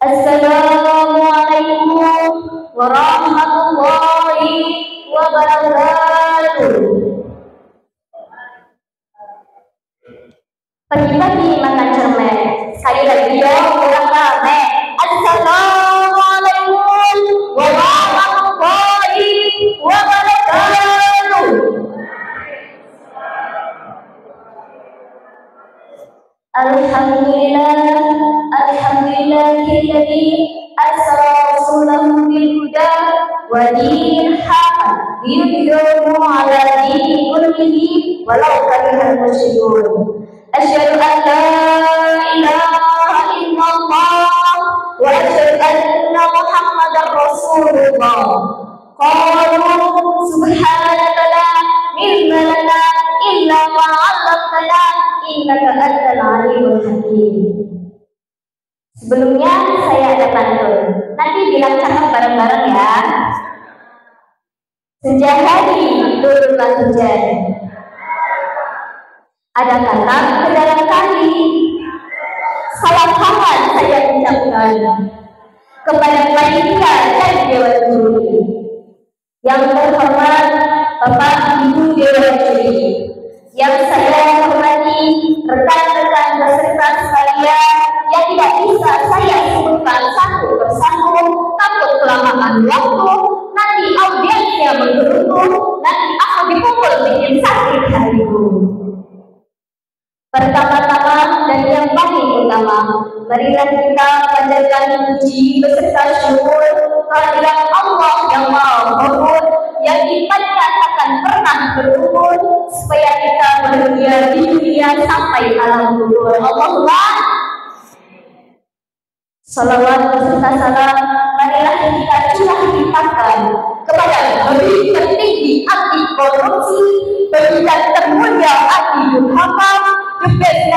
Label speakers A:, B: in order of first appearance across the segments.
A: Assalamualaikum warahmatullahi wabarakatuh. Pagi-pagi makan cermek, sekali lagi ya, kurang rame. Assalamualaikum warahmatullahi wabarakatuh. Alhamdulillahilladzi arsala rasulahu bil huda wa dinil haqq liyudhhirahu 'ala dini kullihi walau karihal musyrikun. Asyhadu an la ilaha illallah wa asyhadu anna Muhammadar Rasulullah. Qalu subhanaka la ilma lana illa ma 'allamtana innaka antal alimul hakim. Sebelumnya saya ada pantun. Nanti bilang cakap bareng-bareng ya. Senja hari turunlah hujan. Ada kata ke dalam kali. Salam hangat saya ucapkan kepada panitia dan dewan juri. Yang terhormat Bapak Ibu Dewan Juri, yang saya hormati rekan-rekan peserta sekalian yang tidak bisa saya sebutkan satu persatu, takut kelamaan waktu, nanti audiensnya menggerutu, nanti aku dipukul bikin sakit hatiku. Pertama-tama dan yang paling utama, marilah kita panjatkan puji beserta syukur kehadirat Allah yang Maha Pengampun, yang imannya takkan pernah berumur, supaya kita bahagia di dunia sampai alam kubur. Allahumma salawat beserta salam, marilah kita curah limpahkan kepada Habib tertinggi anti korupsi, baginda termulia anti durhaka, the best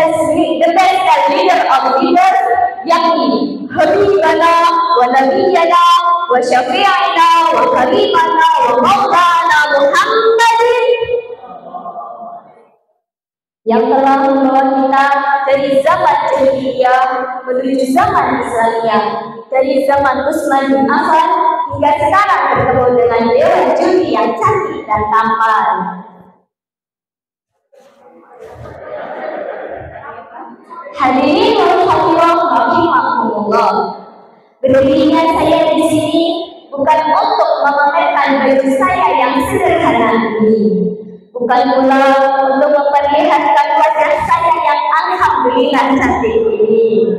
A: leader of leaders, yakni Habibana wa Nabiyana wa Syafi'ina wa Karimana wa Maulana Muhammadin, yang telah membawa kita dari zaman jahiliyah menuju zaman Islamiyah, dari zaman Utsman bin Affan hingga sekarang bertemu dengan dewan juri yang cantik dan tampan. Hadirin rahimakumullah, berdirinya saya di sini bukan untuk memamerkan baju saya yang sederhana ini, bukan pula untuk memperlihatkan wajah saya yang alhamdulillah cantik ini.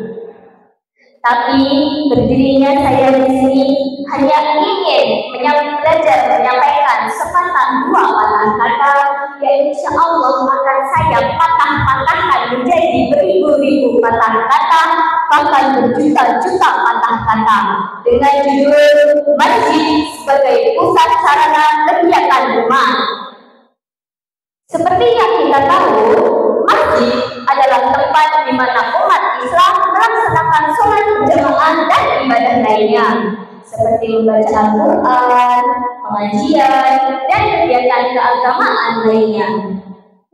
A: Tapi berdirinya saya di sini hanya ingin belajar menyampaikan sepatah dua patah kata yang insya Allah akan saya patah-patahkan menjadi beribu-ribu patah kata, bahkan berjuta-juta patah kata, dengan judul Masjid sebagai pusat sarana kegiatan umat. Seperti yang kita tahu, masjid adalah tempat di mana umat Islam melaksanakan sholat berjamaah dan ibadah lainnya, seperti membaca Al-Quran, pengajian, dan kegiatan keagamaan lainnya.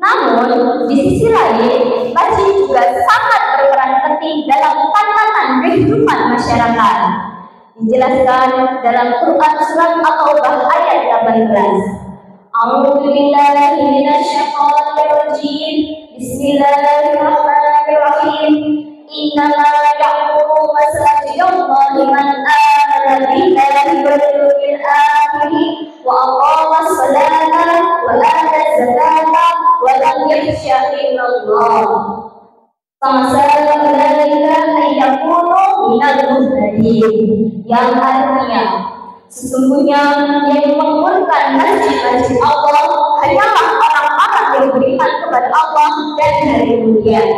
A: Namun, di sisi lain, masjid juga sangat berperan penting dalam tatanan kehidupan masyarakat. Dijelaskan dalam Quran surat At-Taubah ayat 18. A'udzu billahi minasyaitonir rajim. Bismillahirrahmanirrahim. Innama ya'muru masajidallahi man amana billahi wal yawmil akhir wa aqamas salata wa ata zakata wa lam yakhsha illallah. Famasala ulaika ayyakunu minal muhtadin. Yang artinya, sesungguhnya yang membangunkan masjid-masjid Allah hanyalah orang-orang yang beriman kepada Allah dan hari kemudian,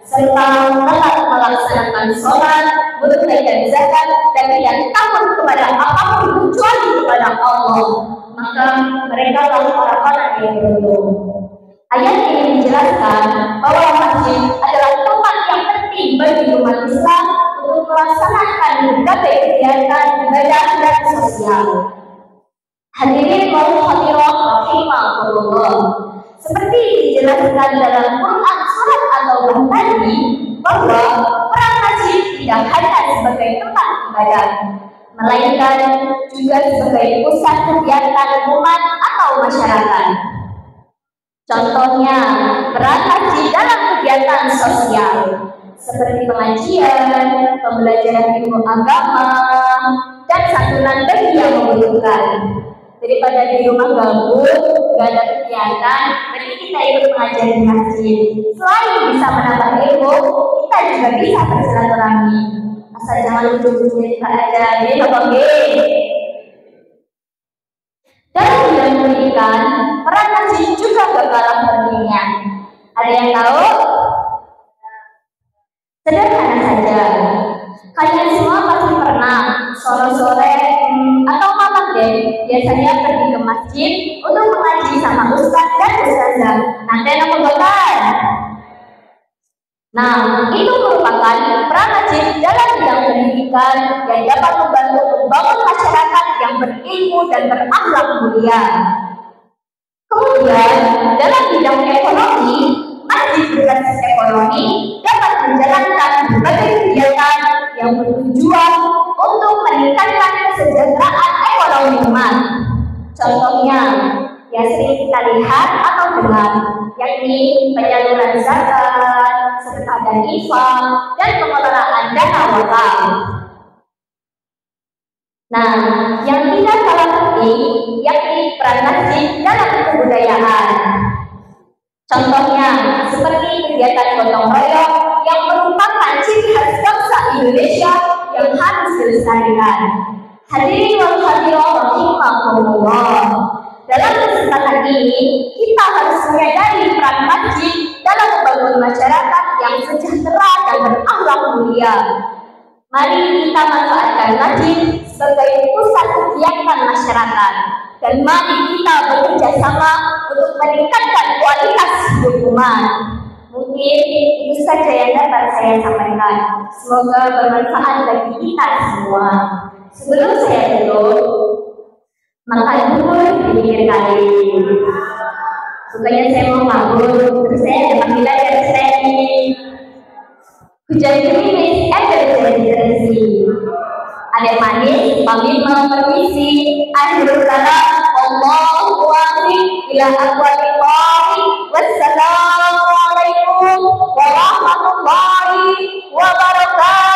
A: serta telah melaksanakan sholat, menunaikan zakat, dan tidak takut kepada apapun kecuali kepada Allah. Maka mereka lah orang-orang yang beruntung. Ayat ini menjelaskan bahwa masjid adalah tempat yang penting bagi umat Islam untuk melaksanakan berbagai kegiatan ibadah dan sosial. Hadirin rahimakumullah, seperti dijelaskan dalam Quran surat At-Taubah tadi, bahwa peran masjid di tidak hanya sebagai tempat ibadah, melainkan juga sebagai pusat kegiatan umat atau masyarakat. Contohnya, peran masjid dalam kegiatan sosial seperti pengajian, pembelajaran ilmu agama, dan santunan bagi yang membutuhkan. Daripada di rumah gabut, gak ada kegiatan, berarti kita ikut mengajar di masjid. Selain bisa menambah ilmu, kita juga bisa bersilaturahmi. Asal jangan lucu-lucu aja, ya oke. Dalam bidang pendidikan, peran masjid juga gak kalah pentingnya. Ada yang tahu? Sederhana saja. Kalian semua pasti pernah sore-sore atau malam deh biasanya pergi ke masjid untuk mengaji sama ustaz dan ustazah. Nanti ada pembahasan. Nah, itu merupakan peran masjid dalam bidang pendidikan yang dapat membantu membangun masyarakat yang berilmu dan berakhlak mulia. Kemudian, dalam bidang ekonomi, masjid berbasis ekonomi dapat menjalankan berbagai kegiatan yang bertujuan untuk meningkatkan kesejahteraan ekonomi umat. Contohnya, yang sering kita lihat atau dengar, yakni penyaluran zakat, sedekah dan infak, dan pengelolaan dana wakaf. Nah, yang tidak kalah penting, yakni peran masjid dalam kebudayaan. Contohnya, seperti kegiatan gotong royong yang merupakan ciri khas bangsa Indonesia yang harus dilestarikan. Hadirin wal hadirat rahimakumullah. Dalam kesempatan ini, kita harus menyadari peran masjid dalam membangun masyarakat yang sejahtera dan berakhlak mulia. Mari kita manfaatkan masjid sebagai pusat kegiatan masyarakat. Dan mari kita bekerja sama untuk meningkatkan kualitas hidup umat. Mungkin itu saja yang dapat saya sampaikan. Semoga bermanfaat bagi kita semua. Sebelum saya tutup, makan dulu di pinggir kali. Bukannya saya mau kabur, terus saya ada panggilan dari saya ini. Hujan gerimis, emergency. Adik manis, pamit mau permisi. Akhirul kalam, Allahu wa'fiq ila aqwalil qawli. Wassalamualaikum warahmatullahi wabarakatuh.